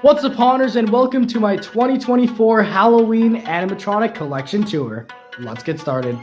What's up, Haunters, and welcome to my 2024 Halloween Animatronic Collection Tour. Let's get started.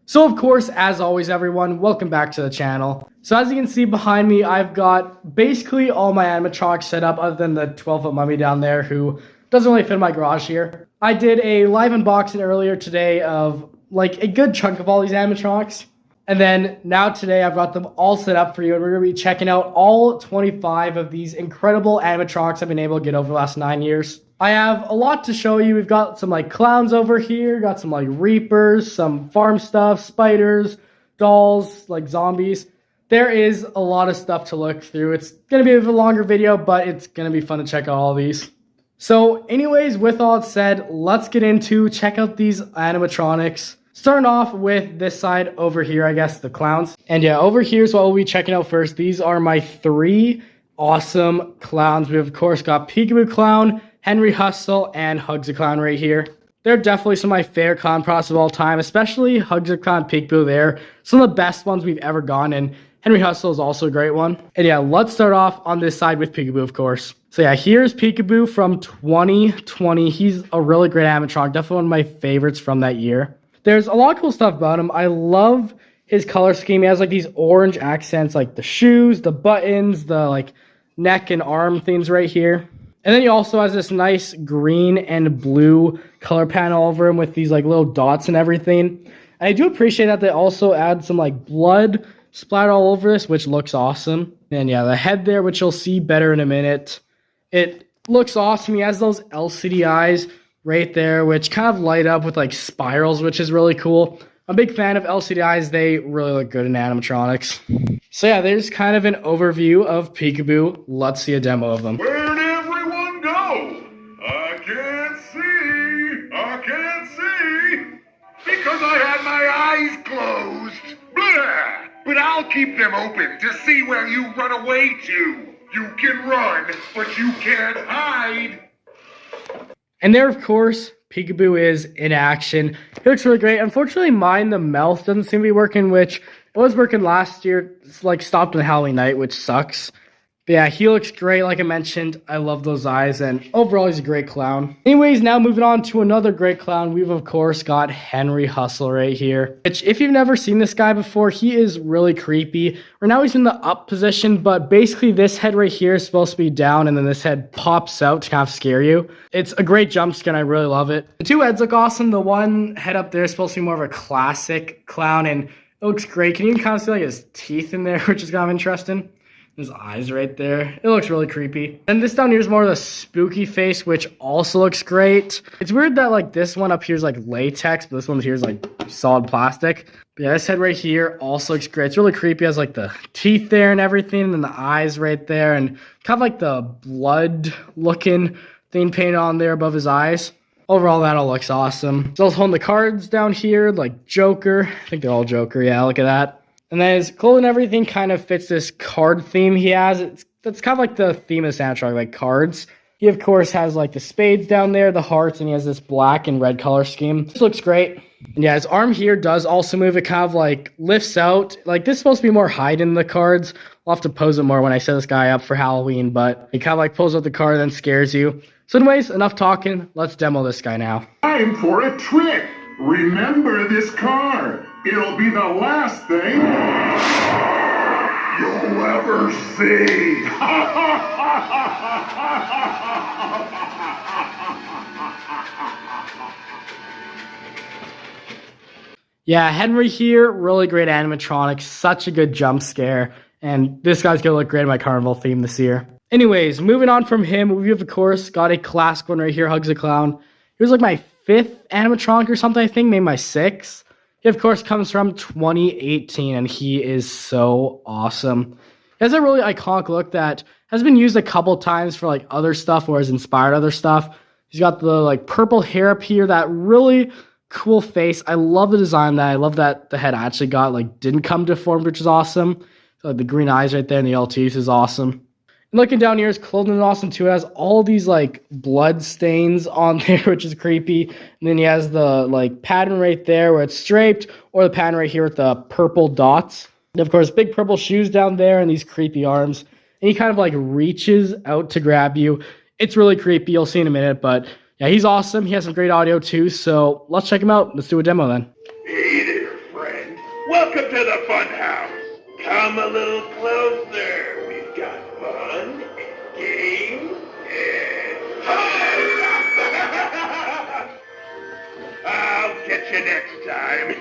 So of course, as always everyone, welcome back to the channel. So as you can see behind me, I've got basically all my animatronics set up other than the 12-foot mummy down there who doesn't really fit in my garage here. I did a live unboxing earlier today of like a good chunk of all these animatronics. And then now today I've got them all set up for you, and we're going to be checking out all 25 of these incredible animatronics I've been able to get over the last 9 years. I have a lot to show you. We've got some like clowns over here, got some like reapers, some farm stuff, spiders, dolls, like zombies. There is a lot of stuff to look through. It's going to be a bit of a longer video, but it's going to be fun to check out all these. So anyways, with all that said, let's get into check out these animatronics. Starting off with this side over here, I guess, the clowns. And yeah, over here is what we'll be checking out first. These are my 3 awesome clowns. We've, of course, got Peekaboo Clown, Henry Hustle, and Hugs the Clown right here. They're definitely some of my favorite clown props of all time, especially Hugs the Clown, Peekaboo. They're some of the best ones we've ever gotten, and Henry Hustle is also a great one. And yeah, let's start off on this side with Peekaboo, of course. So yeah, here's Peekaboo from 2020. He's a really great animatronic, definitely one of my favorites from that year. There's a lot of cool stuff about him. I love his color scheme. He has like these orange accents, like the shoes, the buttons, the like neck and arm things right here. And then he also has this nice green and blue color panel over him with these like little dots and everything. And I do appreciate that they also add some like blood splatter all over this, which looks awesome. And yeah, the head there, which you'll see better in a minute. It looks awesome. He has those LCD eyes right there, which kind of light up with like spirals, which is really cool. I'm a big fan of LCD eyes. They really look good in animatronics. So yeah, there's kind of an overview of Peekaboo. Let's see a demo of them. Where'd everyone go? I can't see, because I had my eyes closed. Blah! But I'll keep them open to see where you run away to. You can run, but you can't hide. And there, of course, Peekaboo is in action. He looks really great. Unfortunately, mine, the mouth doesn't seem to be working, which it was working last year. It's like stopped on Halloween night, which sucks. But yeah, he looks great. Like I mentioned, I love those eyes, and overall, he's a great clown. Anyways, now moving on to another great clown. We've, of course, got Henry Hustle right here, which if you've never seen this guy before, he is really creepy. Right now, he's in the up position, but basically this head right here is supposed to be down, and then this head pops out to kind of scare you. It's a great jump scare, and I really love it. The 2 heads look awesome. The one head up there is supposed to be more of a classic clown, and it looks great. Can you kind of see like his teeth in there, which is kind of interesting. His eyes right there. It looks really creepy. And this down here is more of the spooky face, which also looks great. It's weird that like this one up here is like latex, but this one here is like solid plastic. But yeah, this head right here also looks great. It's really creepy. It has like the teeth there and everything, and then the eyes right there, and kind of like the blood looking thing painted on there above his eyes. Overall, that all looks awesome. He's also holding the cards down here, like Joker. I think they're all Joker. Yeah, look at that. And then his clothing and everything kind of fits this card theme he has. That's kind of like the theme of the soundtrack, like cards. He, of course, has like the spades down there, the hearts, and he has this black and red color scheme. This looks great. And yeah, his arm here does also move. It kind of like lifts out. Like this is supposed to be more hiding in the cards. I'll have to pose it more when I set this guy up for Halloween, but he kind of like pulls out the card and then scares you. So anyways, enough talking. Let's demo this guy now. Time for a trick. Remember this card. It'll be the last thing you'll ever see. Yeah, Henry here, really great animatronic, such a good jump scare, and this guy's gonna look great in my carnival theme this year. Anyways, moving on from him, we've of course got a classic one right here, Hugs the Clown. He was like my 5th animatronic or something, I think, maybe my 6th. He, of course, comes from 2018, and he is so awesome. He has a really iconic look that has been used a couple times for, like, other stuff or has inspired other stuff. He's got the, like, purple hair up here, that really cool face. I love the design of that. I love that the head actually didn't come deformed, which is awesome. So, like, the green eyes right there and the yellow teeth is awesome. Looking down here, his clothing is awesome too. It has all these like blood stains on there, which is creepy. And then he has the like pattern right there where it's striped, or the pattern right here with the purple dots. And of course, big purple shoes down there and these creepy arms. And he kind of like reaches out to grab you. It's really creepy. You'll see in a minute, but yeah, he's awesome. He has some great audio too. So let's check him out. Let's do a demo then. Hey there, friend. Welcome to the fun house. Come a little closer. We've got fun, games, and... I'll catch you next time.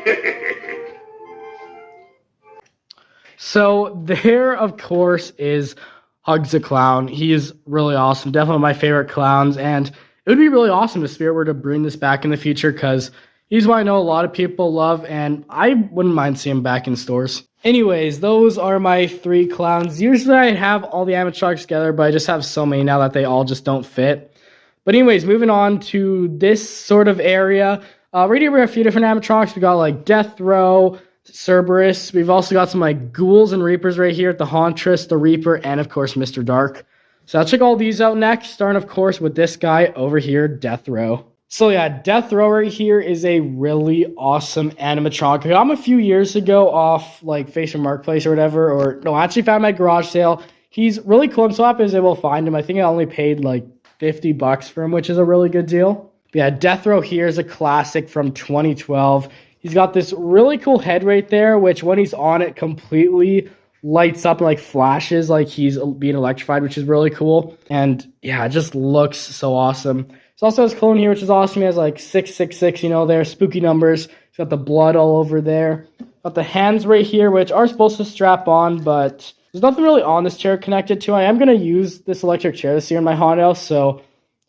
So there, of course, is Hugs the Clown. He is really awesome. Definitely my favorite clowns. And it would be really awesome if Spirit were to bring this back in the future, because he's what I know a lot of people love, and I wouldn't mind seeing him back in stores. Anyways, those are my 3 clowns. Usually I have all the animatronics together, but I just have so many now that they all just don't fit. But anyways, moving on to this sort of area. Right here we have a few different animatronics. We got like Death Row, Cerberus. We've also got some like ghouls and reapers right here at the Hauntress, the Reaper, and of course Mr. Dark. So I'll check all these out next, starting of course with this guy over here, Death Row. So yeah, Death Row right here is a really awesome animatronic. I got him a few years ago off like Facebook Marketplace or whatever, or no, I actually found my garage sale. He's really cool. I'm so happy I was able to find him. I think I only paid like $50 for him, which is a really good deal. But yeah, Death Row here is a classic from 2012. He's got this really cool head right there, which when he's on it completely lights up, like flashes like he's being electrified, which is really cool. And yeah, it just looks so awesome. He also has clone here, which is awesome. He has like 666, you know, there, spooky numbers. He's got the blood all over there. Got the hands right here, which are supposed to strap on, but there's nothing really on this chair connected to. I am going to use this electric chair this year in my haunted house, so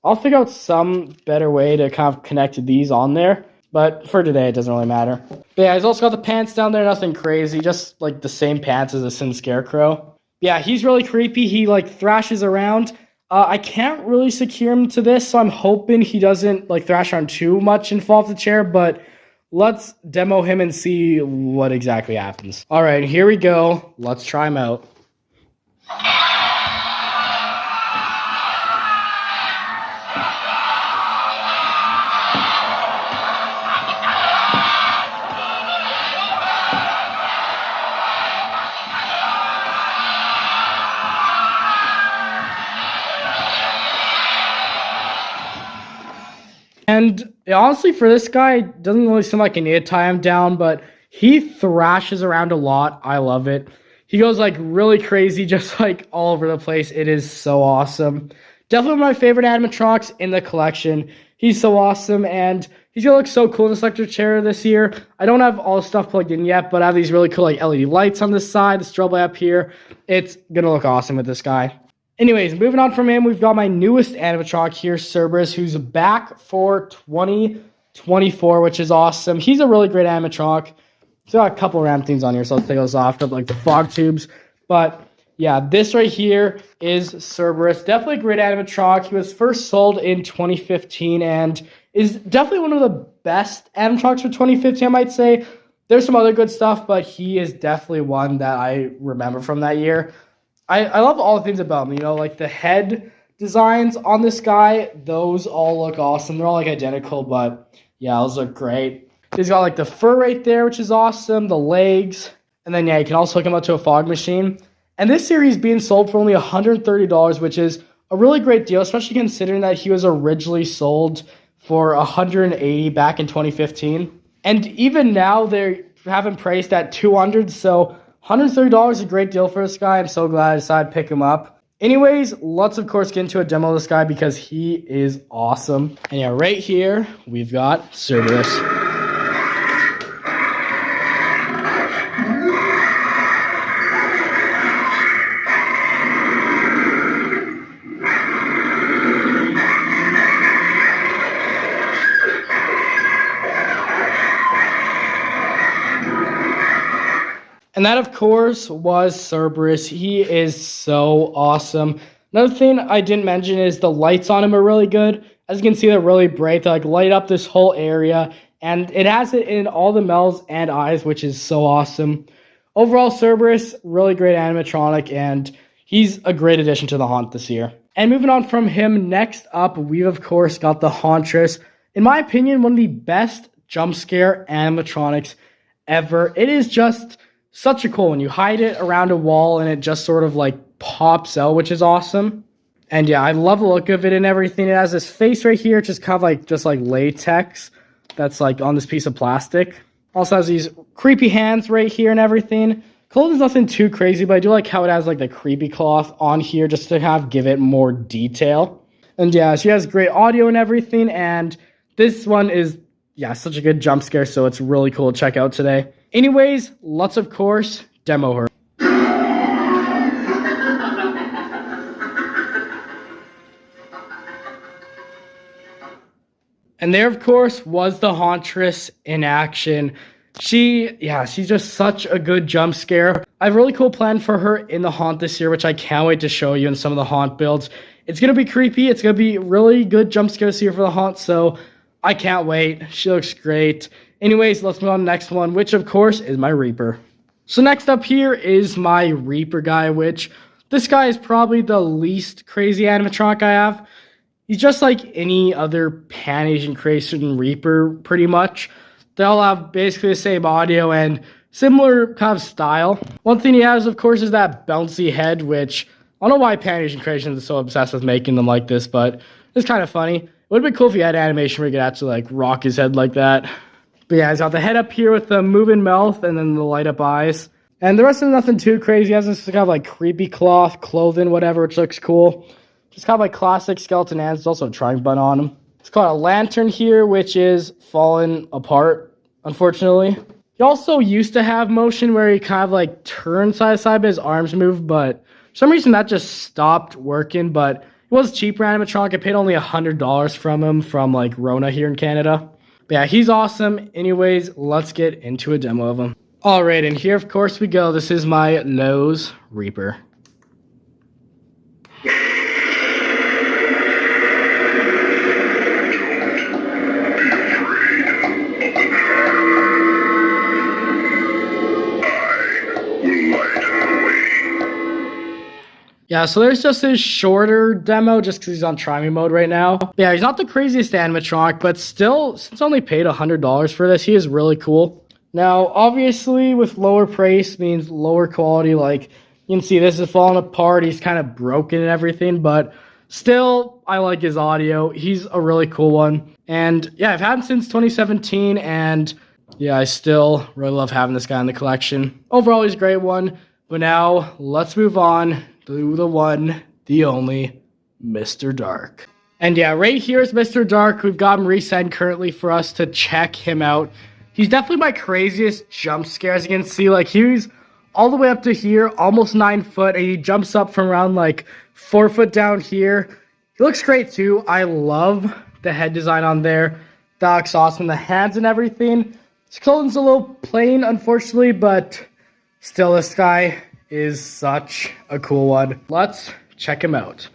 I'll figure out some better way to kind of connect these on there. But for today, it doesn't really matter. But yeah, he's also got the pants down there, nothing crazy, just like the same pants as the Sin Scarecrow. Yeah, he's really creepy. He like thrashes around. I can't really secure him to this, so I'm hoping he doesn't like thrash around too much and fall off the chair, but let's demo him and see what exactly happens. All right, here we go. Let's try him out. And honestly, for this guy, it doesn't really seem like I need to tie him down, but he thrashes around a lot. I love it. He goes like really crazy, just like all over the place. It is so awesome. Definitely one of my favorite animatronics in the collection. He's so awesome, and he's gonna look so cool in this electric chair this year. I don't have all the stuff plugged in yet, but I have these really cool like LED lights on this side, the strobe light up here. It's gonna look awesome with this guy. Anyways, moving on from him, we've got my newest animatronic here, Cerberus, who's back for 2024, which is awesome. He's a really great animatronic. He's got a couple random things on here, so let's take those off, like the fog tubes. But yeah, this right here is Cerberus. Definitely a great animatronic. He was first sold in 2015 and is definitely one of the best animatronics for 2015, I might say. There's some other good stuff, but he is definitely one that I remember from that year. I love all the things about him, you know, like the head designs on this guy, those all look awesome. They're all like identical, but yeah, those look great. He's got like the fur right there, which is awesome, the legs, and then yeah, you can also hook him up to a fog machine. And this series is being sold for only $130, which is a really great deal, especially considering that he was originally sold for $180 back in 2015. And even now they have him priced at $200, so $130 is a great deal for this guy. I'm so glad I decided to pick him up. Anyways, let's of course get into a demo of this guy because he is awesome. And yeah, right here, we've got Cerberus. And that, of course, was Cerberus. He is so awesome. Another thing I didn't mention is the lights on him are really good. As you can see, they're really bright. They like light up this whole area. And it has it in all the mouths and eyes, which is so awesome. Overall, Cerberus, really great animatronic. And he's a great addition to the haunt this year. And moving on from him, next up, we've of course got the Hauntress. In my opinion, one of the best jump scare animatronics ever. It is just such a cool one. You hide it around a wall and it just sort of like pops out, which is awesome. And yeah, I love the look of it and everything. It has this face right here, just kind of like latex that's like on this piece of plastic. Also has these creepy hands right here and everything. Clothing's nothing too crazy, but I do like how it has like the creepy cloth on here just to kind of give it more detail. And yeah, she has great audio and everything. And this one is, yeah, such a good jump scare, so it's really cool to check out today. Anyways, let's of course demo her. And there, of course, was the Hauntress in action. She's just such a good jump scare. I have a really cool plan for her in the haunt this year, which I can't wait to show you in some of the haunt builds. It's going to be creepy. It's going to be really good jump scares here for the haunt, so I can't wait. She looks great. Anyways, let's move on to the next one, which of course is my Reaper. So next up here is my Reaper guy, which this guy is probably the least crazy animatronic I have. He's just like any other Pan-Asian creation Reaper, pretty much. They all have basically the same audio and similar kind of style. One thing he has, of course, is that bouncy head, which I don't know why Pan-Asian Creations is so obsessed with making them like this, but it's kind of funny. It would have been cool if he had animation where he could actually like rock his head like that. But yeah, he's got the head up here with the moving mouth and then the light up eyes. And the rest of nothing too crazy. He has this kind of like creepy cloth, clothing, whatever, which looks cool. Just kind of like classic skeleton hands. There's also a trying button on him. It's got a lantern here, which is falling apart, unfortunately. He also used to have motion where he kind of like turned side to side, but his arms move, but for some reason that just stopped working. But it was cheaper animatronic. I paid only $100 from him from like Rona here in Canada. But yeah, he's awesome. Anyways, let's get into a demo of him. All right, and here of course we go. This is my Lowe's Reaper. Yeah, so there's just his shorter demo just because he's on try me mode right now. Yeah, he's not the craziest animatronic, but still, since I only paid $100 for this, he is really cool. Now, obviously, with lower price means lower quality. Like, you can see this is falling apart. He's kind of broken and everything, but still, I like his audio. He's a really cool one. And yeah, I've had him since 2017, and yeah, I still really love having this guy in the collection. Overall, he's a great one. But now, let's move on to the one, the only, Mr. Dark. And yeah, right here is Mr. Dark. We've got him reset currently for us to check him out. He's definitely my craziest jump scare. As you can see, like he's all the way up to here, almost 9 foot, and he jumps up from around like 4 foot down here. He looks great too. I love the head design on there. That looks awesome. The hands and everything. His clothing's a little plain, unfortunately, but still, this guy is such a cool one. Let's check him out.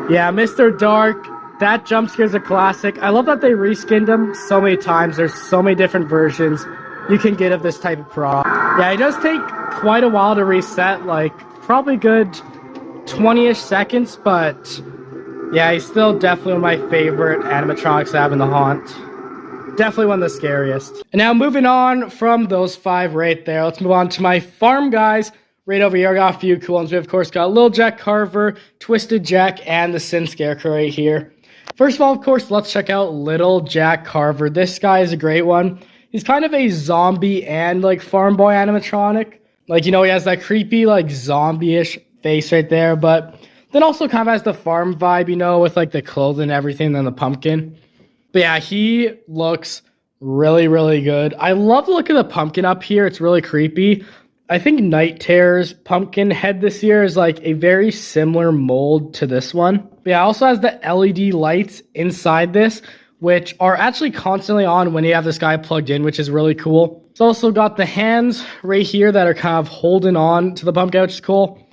Yeah, Mr. Dark, that jump scare is a classic. I love that they reskinned him so many times. There's so many different versions you can get of this type of prop. Yeah, it does take quite a while to reset, like probably good 20-ish seconds, but yeah, he's still definitely one of my favorite animatronics I have in the haunt. Definitely one of the scariest. And now moving on from those 5 right there, let's move on to my farm guys. Right over here, I got a few cool ones. We, of course, got Little Jack Carver, Twisted Jack, and the Sin Scarecrow right here. First of all, of course, let's check out Little Jack Carver. This guy is a great one. He's kind of a zombie and, like, farm boy animatronic. Like, you know, he has that creepy, like, zombie-ish face right there, but then also kind of has the farm vibe, you know, with, like, the clothing and everything, and the pumpkin. But yeah, he looks really, really good. I love the look of the pumpkin up here. It's really creepy. I think Night Terror's pumpkin head this year is like a very similar mold to this one. But yeah, it also has the LED lights inside this, which are actually constantly on when you have this guy plugged in, which is really cool. It's also got the hands right here that are kind of holding on to the pumpkin, which is cool.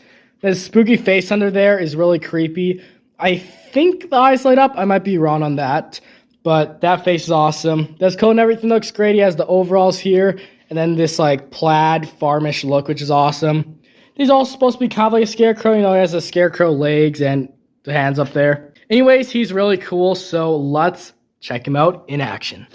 The spooky face under there is really creepy. I think the eyes light up. I might be wrong on that. But that face is awesome. This coat and everything looks great. He has the overalls here. And then this like plaid farmish look, which is awesome. He's also supposed to be kind of like a scarecrow. You know, he has the scarecrow legs and the hands up there. Anyways, he's really cool. So let's check him out in action.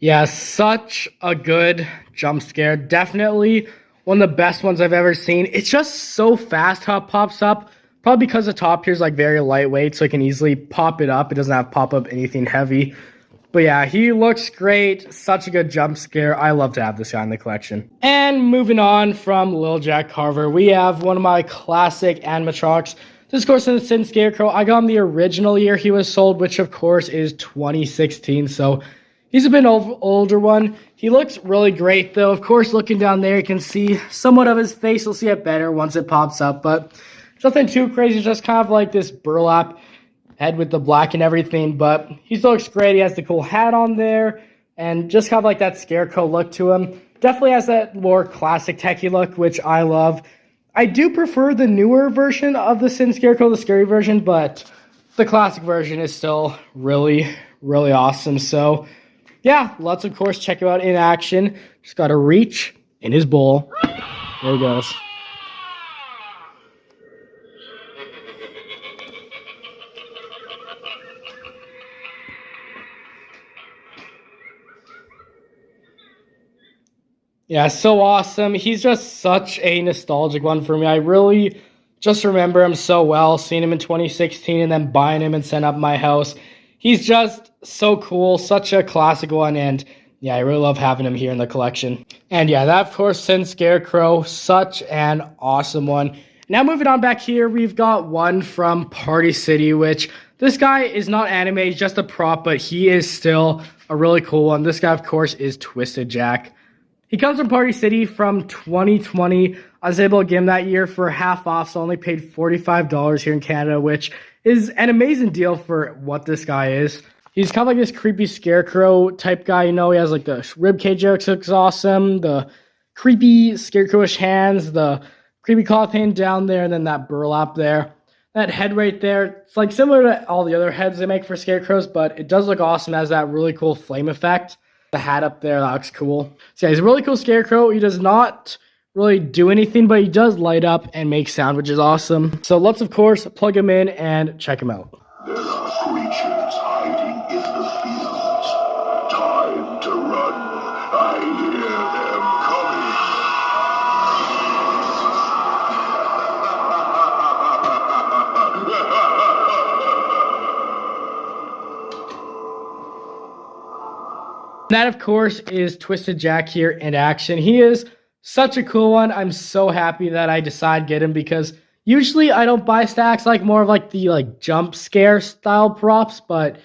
Yeah, such a good jump scare. Definitely one of the best ones I've ever seen. It's just so fast how it pops up. Probably because the top here is like very lightweight, so I can easily pop it up. It doesn't have to pop up anything heavy. But yeah, he looks great. Such a good jump scare. I love to have this guy in the collection. And moving on from Lil Jack Carver, we have one of my classic animatronics. This, of course, is the Sin Scarecrow. I got him the original year he was sold, which, of course, is 2016. So he's a bit older one. He looks really great, though. Of course, looking down there, you can see somewhat of his face. You'll see it better once it pops up. But it's nothing too crazy. It's just kind of like this burlap head with the black and everything. But he still looks great. He has the cool hat on there. And just kind of like that scarecrow look to him. Definitely has that more classic techie look, which I love. I do prefer the newer version of the Sin Scarecrow, the scary version, but the classic version is still really, really awesome. So, yeah, let's, of course, check him out in action. Just got to reach in his bowl. There he goes. Yeah, so awesome. He's just such a nostalgic one for me. I really just remember him so well, seeing him in 2016 and then buying him and setting up my house. He's just so cool, such a classic one, and yeah, I really love having him here in the collection. And yeah, that, of course, Sin Scarecrow, such an awesome one. Now moving on back here, we've got one from Party City, which this guy is not anime, he's just a prop, but he is still a really cool one. This guy, of course, is Twisted Jack. He comes from Party City from 2020. I was able to get him that year for half off, so I only paid $45 here in Canada, which is an amazing deal for what this guy is. He's kind of like this creepy scarecrow type guy, you know. He has like the ribcage jokes, looks awesome. The creepy scarecrowish hands, the creepy cloth hand down there, and then that burlap there. That head right there, it's like similar to all the other heads they make for scarecrows, but it does look awesome. It has that really cool flame effect. The hat up there, that looks cool. So yeah, he's a really cool scarecrow. He does not really do anything, but he does light up and make sound, which is awesome. So let's, of course, plug him in and check him out. There are creatures hiding in the fields. Time to run. I hear them That, of course, is Twisted Jack here in action. He is such a cool one. I'm so happy that I decided to get him because usually I don't buy stacks, like more of like the jump scare style props, but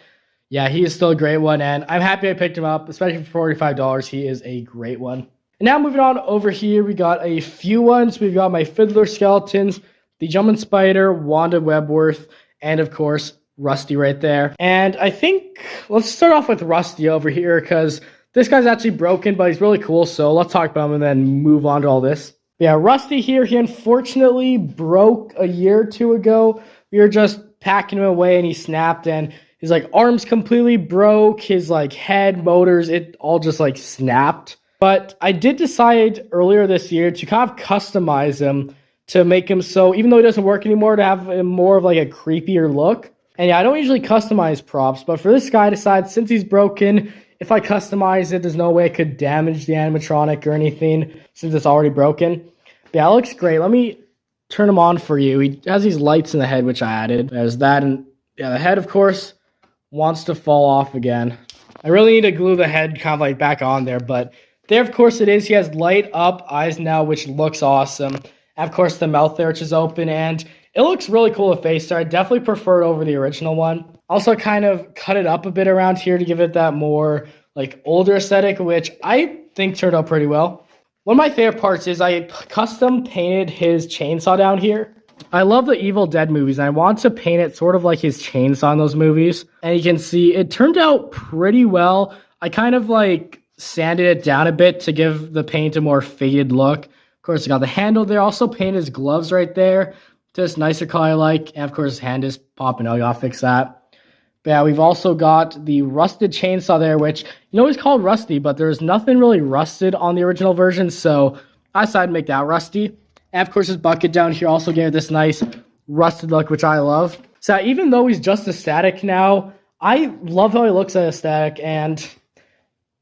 yeah, he is still a great one, and I'm happy I picked him up, especially for $45. He is a great one. And now moving on over here, we got a few ones. We've got my Fiddler Skeletons, the Jumping Spider, Wanda Webworth, and of course, Rusty right there. And I think let's start off with Rusty over here because this guy's actually broken, but he's really cool. So let's talk about him and then move on to all this. Yeah, Rusty here, he unfortunately broke a year or two ago. We were just packing him away and he snapped, and his arms completely broke, his head, motors, it all just snapped. But I did decide earlier this year to kind of customize him to make him so, even though he doesn't work anymore, to have him more of a creepier look. And yeah, I don't usually customize props, but for this guy, I decided since he's broken, if I customize it, there's no way it could damage the animatronic or anything since it's already broken. But yeah, it looks great. Let me turn him on for you. He has these lights in the head, which I added. There's that, and yeah, the head, of course, wants to fall off again. I really need to glue the head kind of back on there, but there, of course, it is. He has light up eyes now, which looks awesome. And of course, the mouth there, which is open, and it looks really cool with face there. I definitely prefer it over the original one. Also kind of cut it up a bit around here to give it that more older aesthetic, which I think turned out pretty well. One of my favorite parts is I custom painted his chainsaw down here. I love the Evil Dead movies, and I want to paint it sort of like his chainsaw in those movies. And you can see it turned out pretty well. I kind of like sanded it down a bit to give the paint a more faded look. Of course, I got the handle there. Also painted his gloves right there. Just nicer color I like. And of course, his hand is popping out. I'll fix that. But yeah, we've also got the rusted chainsaw there, which, you know, it's called rusty, but there's nothing really rusted on the original version, so I decided to make that rusty. And of course, his bucket down here also gave it this nice rusted look, which I love. So even though he's just a static now, I love how he looks as a static, and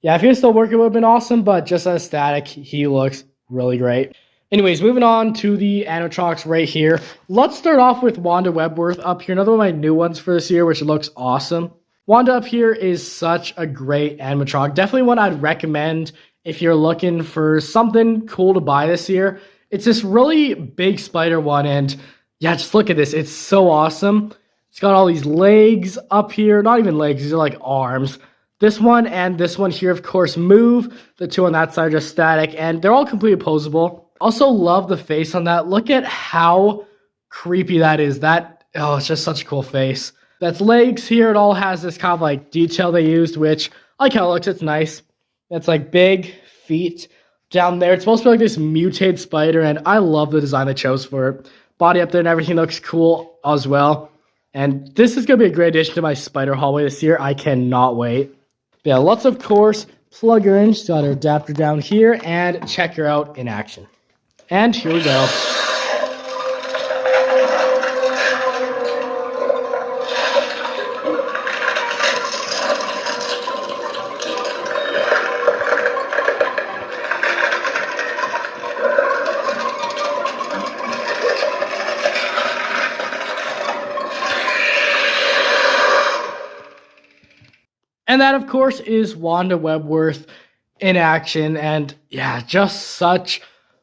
yeah, if he was still working, it would have been awesome, but just as a static, he looks really great. Anyways, moving on to the animatronics right here. Let's start off with Wanda Webworth up here. Another one of my new ones for this year, which looks awesome. Wanda up here is such a great animatronic. Definitely one I'd recommend if you're looking for something cool to buy this year. It's this really big spider one, and yeah, just look at this. It's so awesome. It's got all these legs up here. Not even legs, these are like arms. This one and this one here, of course, move. The two on that side are just static, and they're all completely opposable. Also love the face on that. Look at how creepy that is. Oh, it's just such a cool face. That's legs here. It all has this kind of like detail they used, which I like how it looks. It's nice. It's like big feet down there. It's supposed to be like this mutated spider, and I love the design they chose for it. Body up there and everything looks cool as well. And this is going to be a great addition to my spider hallway this year. I cannot wait. But yeah, let's, of course, plug her in. She's got her adapter down here, and check her out in action. And here we go. And that, of course, is Wanda Webworth in action. And yeah, just such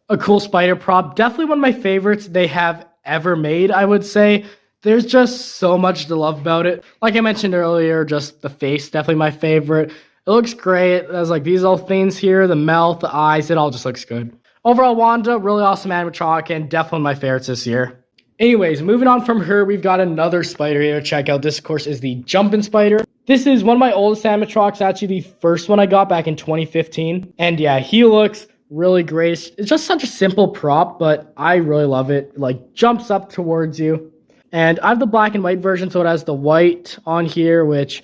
a cool spider prop. Definitely one of my favorites they have ever made, I would say. There's just so much to love about it. Like I mentioned earlier, just the face, definitely my favorite. It looks great. There's like these little things here, the mouth, the eyes, it all just looks good. Overall, Wanda, really awesome animatronic, and definitely one of my favorites this year. Anyways, moving on from her, we've got another spider here to check out. This, of course, is the Jumpin' Spider. This is one of my oldest animatronics, actually the first one I got back in 2015. And yeah, he looks really great. It's just such a simple prop, but I really love it. It like jumps up towards you. And I have the black and white version, so it has the white on here, which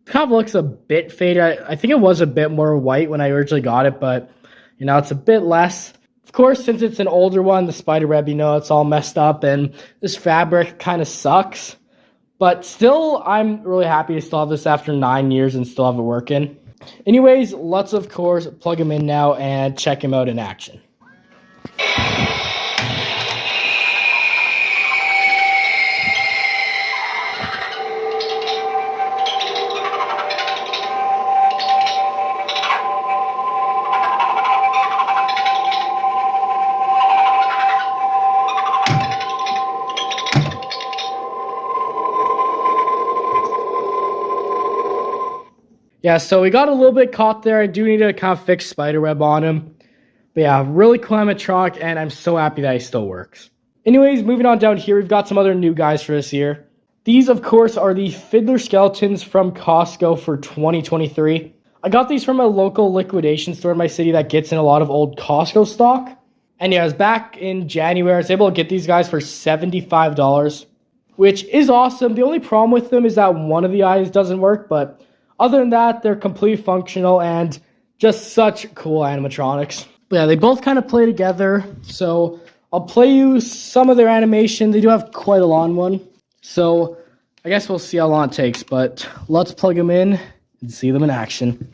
kind of looks a bit faded. I think it was a bit more white when I originally got it, but you know, it's a bit less. Of course, since it's an older one, the spider web, you know, it's all messed up, and this fabric kind of sucks. But still, I'm really happy to still have this after 9 years and still have it working. Anyways, let's, of course, plug him in now and check him out in action. Yeah, so we got a little bit caught there. I do need to kind of fix spiderweb on him. But yeah, really cool animatronic, and I'm so happy that he still works. Anyways, moving on down here, we've got some other new guys for this year. These, of course, are the Fiddler Skeletons from Costco for 2023. I got these from a local liquidation store in my city that gets in a lot of old Costco stock. And yeah, I was back in January. I was able to get these guys for $75, which is awesome. The only problem with them is that one of the eyes doesn't work, but other than that, they're completely functional and just such cool animatronics. But yeah, they both kind of play together. So I'll play you some of their animation. They do have quite a long one. So I guess we'll see how long it takes. But let's plug them in and see them in action.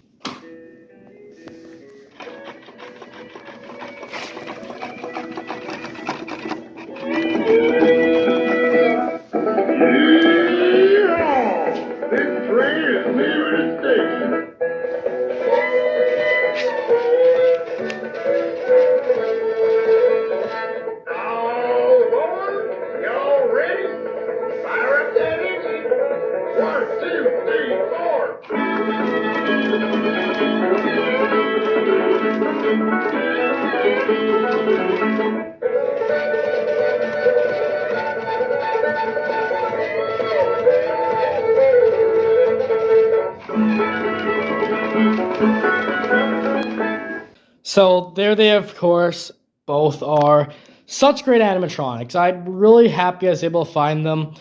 So there they, of course, both are such great animatronics. I'm really happy I was able to find them.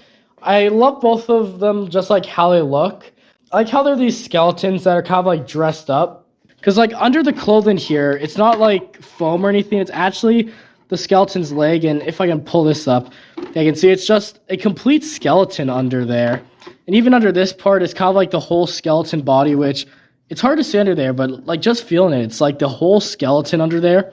I love both of them just like how they look. I like how they're these skeletons that are kind of like dressed up. Because like under the clothing here, it's not like foam or anything. It's actually the skeleton's leg. And if I can pull this up, I can see it's just a complete skeleton under there. And even under this part, it's kind of like the whole skeleton body, which it's hard to see under there. But like just feeling it, it's like the whole skeleton under there.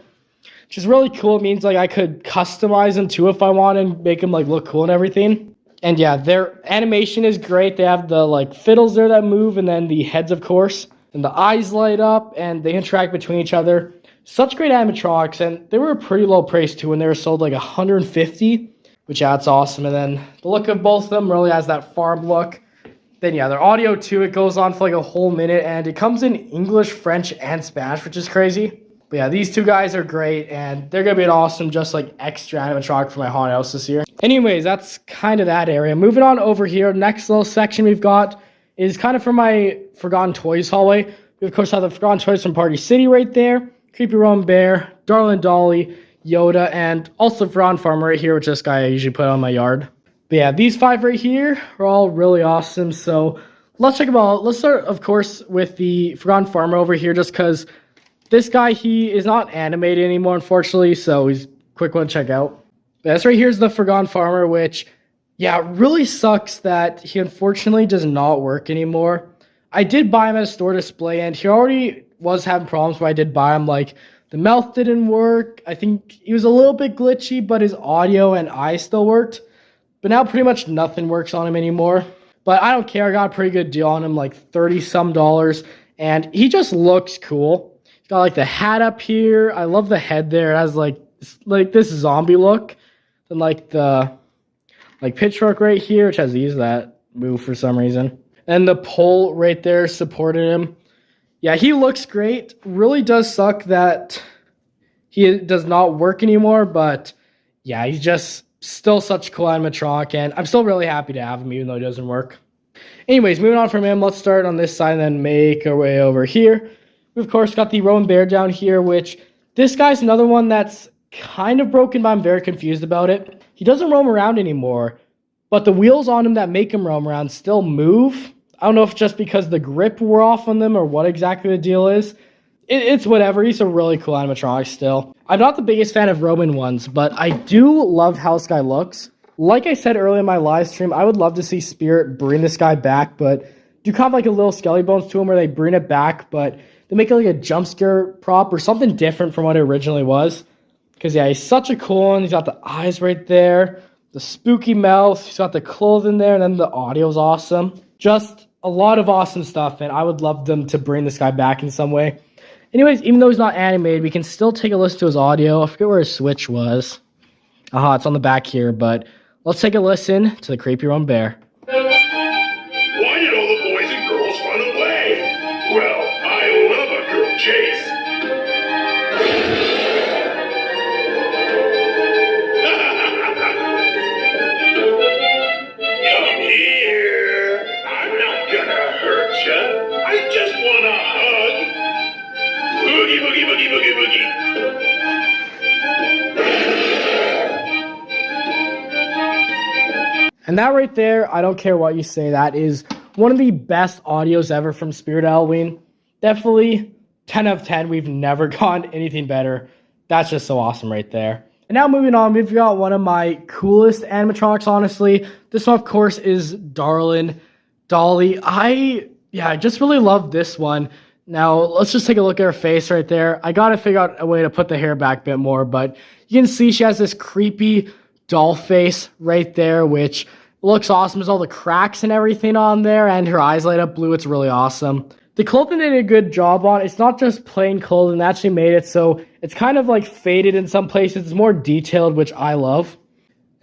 Which is really cool. It means like I could customize them too if I want and make them like look cool and everything. And yeah, their animation is great. They have the like fiddles there that move, and then the heads, of course, and the eyes light up, and they interact between each other. Such great animatronics, and they were a pretty low price too when they were sold like $150, which yeah, that's awesome. And then the look of both of them really has that farm look. Then yeah, their audio too, it goes on for like a whole minute, and it comes in English, French, and Spanish, which is crazy. But yeah, these two guys are great, and they're going to be an awesome, just like extra animatronic for my haunted house this year. Anyways, that's kind of that area. Moving on over here, next little section we've got is kind of for my Forgotten Toys hallway. We, of course, have the Forgotten Toys from Party City right there, Creepy Rowan Bear, Darlin Dolly, Yoda, and also Forgotten Farmer right here, which this guy I usually put on my yard. But yeah, these five right here are all really awesome, so let's check them out. Let's start, of course, with the Forgotten Farmer over here, just because this guy, he is not animated anymore, unfortunately, so he's a quick one to check out. But this right here is the Forgotten Farmer, which, yeah, really sucks that he unfortunately does not work anymore. I did buy him at a store display, and he already was having problems when I did buy him. Like, the mouth didn't work. I think he was a little bit glitchy, but his audio and eyes still worked. But now pretty much nothing works on him anymore. But I don't care. I got a pretty good deal on him, like $30-some, and he just looks cool. Got like the hat up here. I love the head there. It has like this zombie look. Then like the pitchfork right here, which has these that move for some reason. And the pole right there supported him. Yeah, he looks great. Really does suck that he does not work anymore, but yeah, he's just still such a cool animatronic, and I'm still really happy to have him even though he doesn't work. Anyways, moving on from him, let's start on this side and then make our way over here. We've, of course, got the Rowan Bear down here, which this guy's another one that's kind of broken, but I'm very confused about it. He doesn't roam around anymore, but the wheels on him that make him roam around still move. I don't know if it's just because the grip wore off on them or what exactly the deal is. It's whatever. He's a really cool animatronic still. I'm not the biggest fan of Roman ones, but I do love how this guy looks. Like I said earlier in my live stream, I would love to see Spirit bring this guy back, but do kind of like a little skelly bones to him where they bring it back, but they make it like a jump scare prop or something different from what it originally was. Because, yeah, he's such a cool one. He's got the eyes right there, the spooky mouth. He's got the clothing there, and then the audio's awesome. Just a lot of awesome stuff, and I would love them to bring this guy back in some way. Anyways, even though he's not animated, we can still take a listen to his audio. I forget where his switch was. Aha, it's on the back here, but let's take a listen to the Creepy Rowan Bear. Why did all the boys and girls run away? Well, I love a good chase. Come here. I'm not gonna hurt ya. I just want a hug. Boogie, boogie, boogie, boogie, boogie. And that right there, I don't care what you say, that is one of the best audios ever from Spirit Halloween. Definitely 10 out of 10. We've never gotten anything better. That's just so awesome right there. And now moving on, we've got one of my coolest animatronics, honestly. This one, of course, is Darlin Dolly. I just really love this one. Now, let's just take a look at her face right there. I got to figure out a way to put the hair back a bit more, but you can see she has this creepy doll face right there, which looks awesome. There's all the cracks and everything on there, and her eyes light up blue. It's really awesome. The clothing did a good job on it. It's not just plain clothing. They actually made it so it's kind of like faded in some places. It's more detailed, which I love.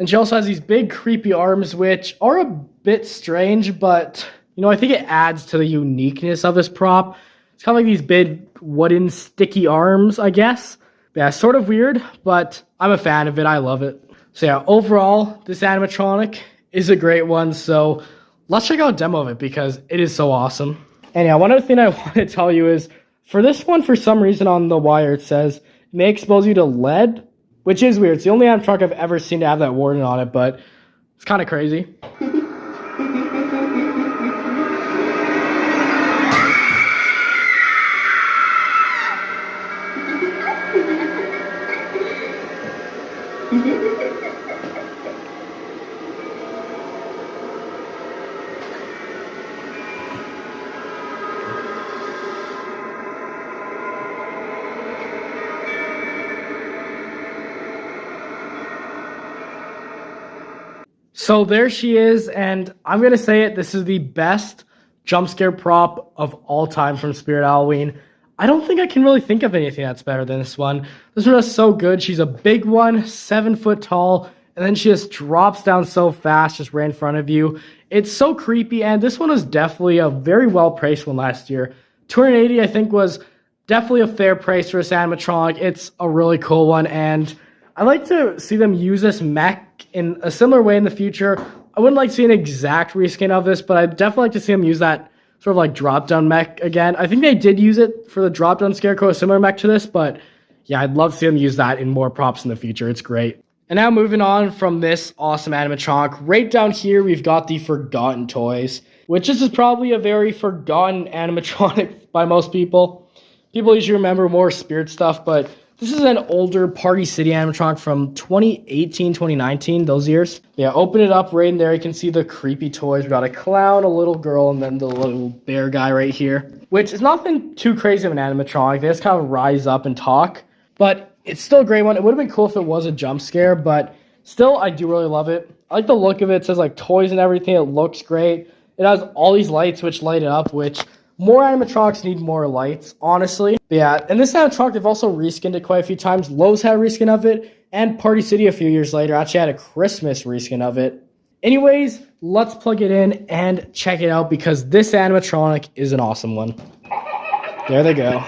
And she also has these big creepy arms, which are a bit strange, but I think it adds to the uniqueness of this prop. It's kind of like these big wooden sticky arms, I guess. Yeah, sort of weird, but I'm a fan of it. I love it. So yeah, overall, this animatronic is a great one. So let's check out a demo of it because it is so awesome. And yeah, one other thing I want to tell you is For this one, for some reason on the wire, it says, it may expose you to lead, which is weird. It's the only animatronic I've ever seen to have that warning on it, but it's kind of crazy. So there she is, and I'm going to say it, this is the best jump scare prop of all time from Spirit Halloween. I don't think I can really think of anything that's better than this one. This one is so good. She's a big one, 7 foot tall, and then she just drops down so fast just right in front of you. It's so creepy, and this one was definitely a very well-priced one last year. $280, I think, was definitely a fair price for this animatronic. It's a really cool one, and I'd like to see them use this mech in a similar way in the future. I wouldn't like to see an exact reskin of this, but I'd definitely like to see them use that sort of like drop-down mech again. I think they did use it for the drop-down scarecrow, a similar mech to this, but yeah, I'd love to see them use that in more props in the future. It's great. And now moving on from this awesome animatronic, right down here we've got the Forgotten Toys, which this is probably a very forgotten animatronic by most people. People usually remember more Spirit stuff, but this is an older Party City animatronic from 2018, 2019, those years. Yeah, open it up right in there. You can see the creepy toys. We got a clown, a little girl, and then the little bear guy right here, which is nothing too crazy of an animatronic. They just kind of rise up and talk, but it's still a great one. It would have been cool if it was a jump scare, but still, I do really love it. I like the look of it. It says like toys and everything. It looks great. It has all these lights which light it up, which more animatronics need more lights, honestly. But yeah, and this animatronic, they've also reskinned it quite a few times. Lowe's had a reskin of it, and Party City a few years later actually had a Christmas reskin of it. Anyways, let's plug it in and check it out because this animatronic is an awesome one. There they go.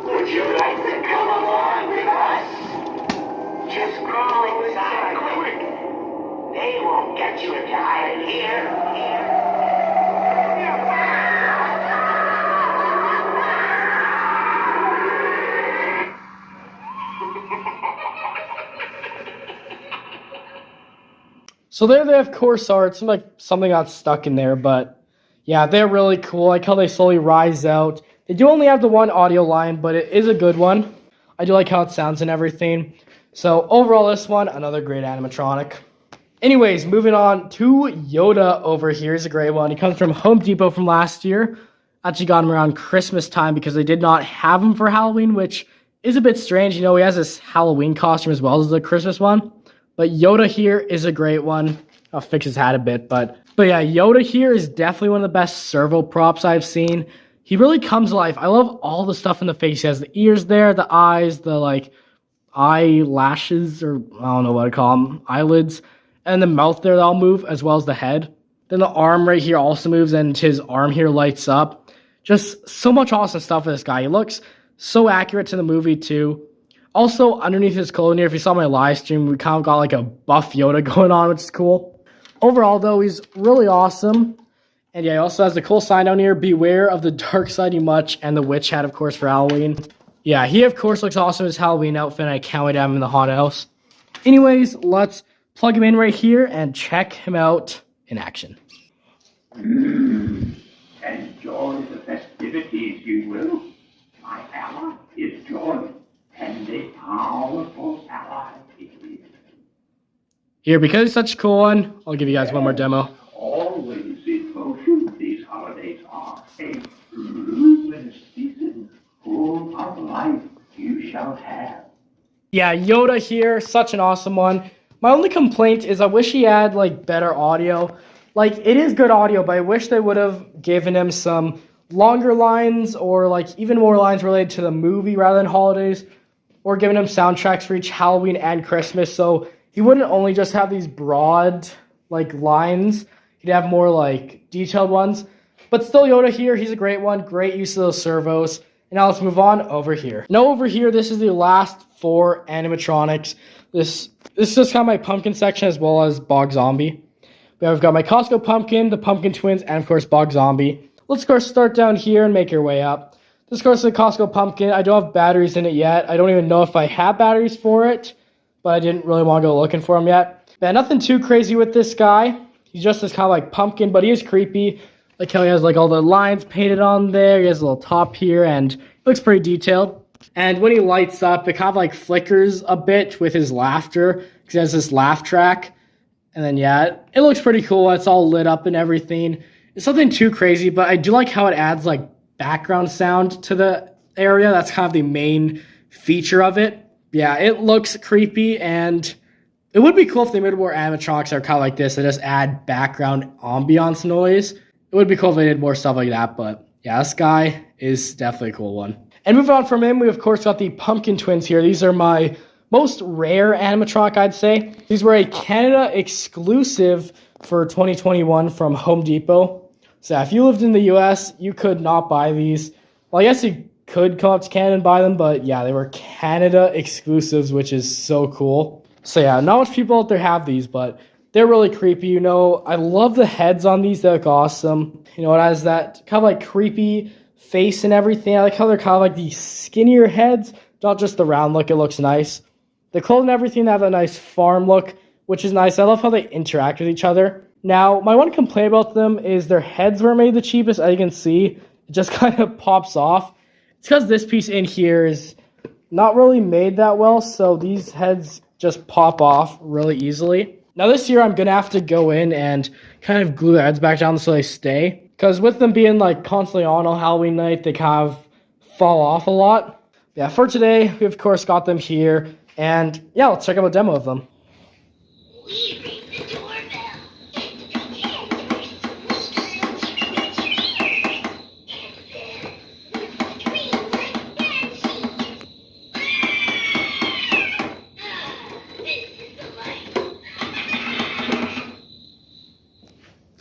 Would you like to come along with us? Just crawl inside quick. They won't get you if you hide in here. So there they of course are. It seemed like something got stuck in there, but yeah, they're really cool. I like how they slowly rise out. They do only have the one audio line, but it is a good one. I do like how it sounds and everything. So overall, this one, another great animatronic. Anyways, moving on to Yoda over here. He's a great one. He comes from Home Depot from last year. Actually got him around Christmas time because they did not have him for Halloween, which is a bit strange. You know, he has this Halloween costume as well as the Christmas one. But Yoda here is a great one. I'll fix his hat a bit, but yeah, Yoda here is definitely one of the best servo props I've seen. He really comes to life. I love all the stuff in the face. He has the ears there, the eyes, the like eyelashes, or I don't know what to call them, eyelids, and the mouth there that all move, as well as the head. Then the arm right here also moves, and his arm here lights up. Just so much awesome stuff with this guy. He looks so accurate to the movie too. Also, underneath his clothing here, if you saw my live stream, we kind of got like a buff Yoda going on, which is cool. Overall, though, he's really awesome. And yeah, he also has the cool sign down here, beware of the dark side you much, and the witch hat, of course, for Halloween. Yeah, he, of course, looks awesome in his Halloween outfit, and I can't wait to have him in the haunted house. Anyways, let's plug him in right here and check him out in action. Enjoy the festivities, you will. My ally is joy, and a powerful ally it is. Here, because it's such a cool one, I'll give you guys one more demo. Always in motion, these holidays are a luminous season full of life you shall have. Yeah, Yoda here, such an awesome one. My only complaint is I wish he had, like, better audio. Like, it is good audio, but I wish they would have given him some longer lines or, like, even more lines related to the movie rather than holidays, or given him soundtracks for each Halloween and Christmas, so he wouldn't only just have these broad, like, lines. He'd have more, like, detailed ones. But still, Yoda here, he's a great one. Great use of those servos. And now let's move on over here. Now over here, this is the last 4 animatronics. This This is just kind of my pumpkin section as well as Bog Zombie. But I've got my Costco Pumpkin, the Pumpkin Twins, and of course Bog Zombie. Let's of course start down here and make your way up. This of course is the Costco Pumpkin. I don't have batteries in it yet. I don't even know if I have batteries for it, but I didn't really want to go looking for them yet. But nothing too crazy with this guy. He's just this kind of like pumpkin, but he is creepy. Like how he has like all the lines painted on there. He has a little top here and looks pretty detailed. And when he lights up, it kind of like flickers a bit with his laughter because he has this laugh track. And then, yeah, it looks pretty cool. It's all lit up and everything. It's nothing too crazy, but I do like how it adds like background sound to the area. That's kind of the main feature of it. Yeah, it looks creepy, and it would be cool if they made more animatronics that are kind of like this. They just add background ambiance noise. It would be cool if they did more stuff like that, but yeah, this guy is definitely a cool one. And moving on from him, we of course got the Pumpkin Twins here. These are my most rare animatronic, I'd say. These were a Canada exclusive for 2021 from Home Depot. So if you lived in the US, you could not buy these. Well, I guess you could come up to Canada and buy them, but yeah, they were Canada exclusives, which is so cool. So yeah, not much people out there have these, but they're really creepy. You know, I love the heads on these. They look awesome. You know, it has that kind of like creepy face and everything. I like how they're kind of like the skinnier heads, not just the round look. It looks nice. The clothes and everything have a nice farm look, which is nice. I love how they interact with each other. Now, my one complaint about them is their heads were made the cheapest. As you can see, it just kind of pops off. It's because this piece in here is not really made that well, so these heads just pop off really easily. Now this year, I'm going to have to go in and kind of glue the heads back down so they stay. Because with them being like constantly on Halloween night, they kind of fall off a lot. Yeah, for today, we of course got them here. And yeah, let's check out a demo of them. We ring the doorbell.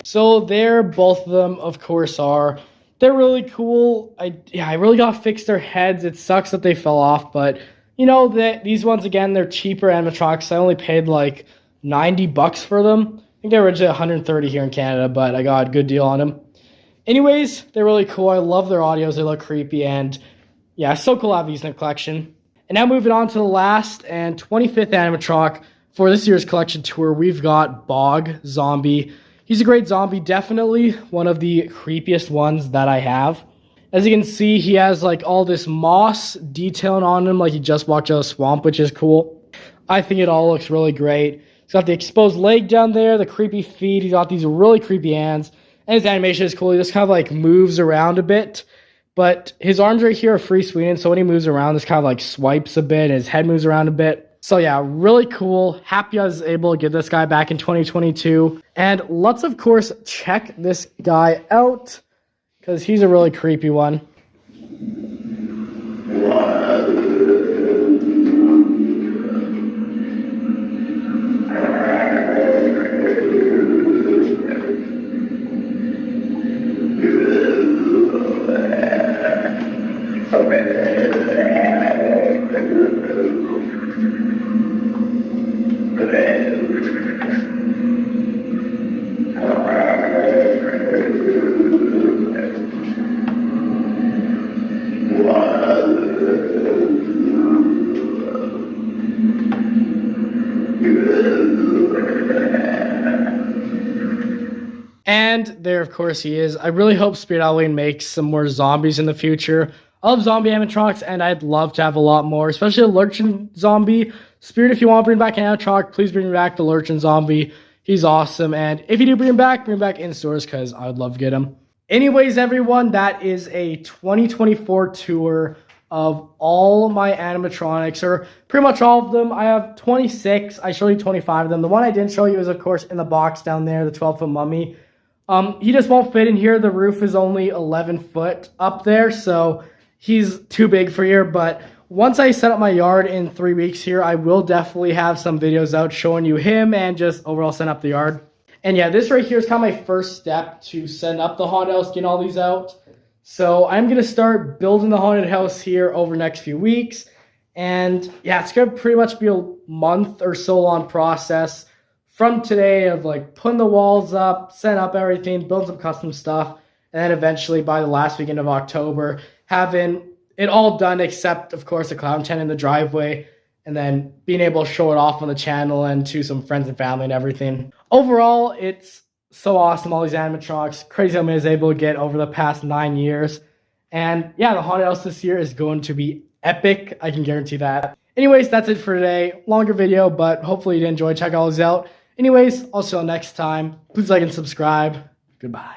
So there, both of them, of course, are. They're really cool. I really got to fix their heads. It sucks that they fell off, but you know, these ones, again, they're cheaper animatronics. I only paid like $90 for them. I think they were originally $130 here in Canada, but I got a good deal on them. Anyways, they're really cool. I love their audios. They look creepy, and yeah, so cool to have these in the collection. And now moving on to the last and 25th animatronic for this year's collection tour, we've got Bog Zombie. He's a great zombie, definitely one of the creepiest ones that I have. As you can see, he has like all this moss detailing on him like he just walked out of a swamp, which is cool. I think it all looks really great. He's got the exposed leg down there, the creepy feet. He's got these really creepy hands. And his animation is cool. He just kind of like moves around a bit. But his arms right here are free swinging, so when he moves around, this kind of like swipes a bit and his head moves around a bit. So yeah, really cool. Happy I was able to get this guy back in 2022. And let's, of course, check this guy out, because he's a really creepy one. And there, of course, he is. I really hope Spirit Halloween makes some more zombies in the future. I love zombie animatronics, and I'd love to have a lot more, especially a Lurchin zombie. Spirit, if you want to bring back an animatronic, please bring back the Lurchin zombie. He's awesome, and if you do bring him back in stores, because I would love to get him. Anyways, everyone, that is a 2024 tour of all my animatronics, or pretty much all of them. I have 26. I showed you 25 of them. The one I didn't show you is, of course, in the box down there, the 12-foot mummy. He just won't fit in here. The roof is only 11 foot up there, so he's too big for here. But once I set up my yard in 3 weeks here, I will definitely have some videos out showing you him and just overall setting up the yard. And yeah, this right here is kind of my first step to setting up the haunted house, getting all these out. So I'm going to start building the haunted house here over the next few weeks. And yeah, it's gonna pretty much be a month or so long process from today of like putting the walls up, setting up everything, build some custom stuff, and then eventually by the last weekend of October, having it all done except of course the clown tent in the driveway, and then being able to show it off on the channel and to some friends and family and everything. Overall, it's so awesome, all these animatronics. Crazy how many I was able to get over the past 9 years. And yeah, the haunted house this year is going to be epic. I can guarantee that. Anyways, that's it for today. Longer video, but hopefully you did enjoy. Check all these out. Anyways, I'll see you next time. Please like and subscribe. Goodbye.